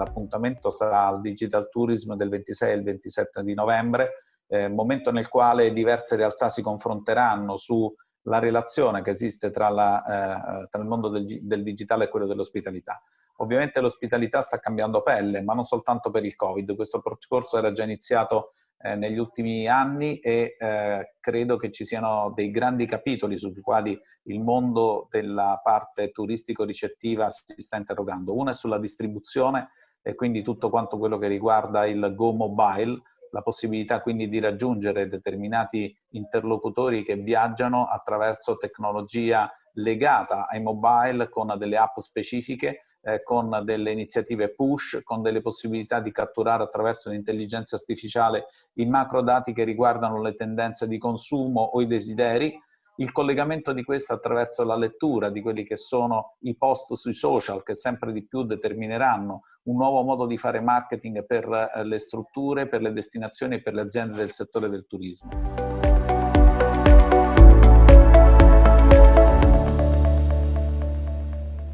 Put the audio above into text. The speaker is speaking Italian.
l'appuntamento sarà al Digital Tourism del 26 e il 27 di novembre, momento nel quale diverse realtà si confronteranno sulla relazione che esiste tra il mondo del digitale e quello dell'ospitalità. Ovviamente l'ospitalità sta cambiando pelle, ma non soltanto per il Covid. Questo percorso era già iniziato negli ultimi anni e credo che ci siano dei grandi capitoli sui quali il mondo della parte turistico-ricettiva si sta interrogando. Uno è sulla distribuzione e quindi tutto quanto quello che riguarda il Go Mobile, la possibilità quindi di raggiungere determinati interlocutori che viaggiano attraverso tecnologia legata ai mobile con delle app specifiche, con delle iniziative push, con delle possibilità di catturare attraverso l'intelligenza artificiale i macro dati che riguardano le tendenze di consumo o i desideri, il collegamento di questo attraverso la lettura di quelli che sono i post sui social che sempre di più determineranno un nuovo modo di fare marketing per le strutture, per le destinazioni e per le aziende del settore del turismo.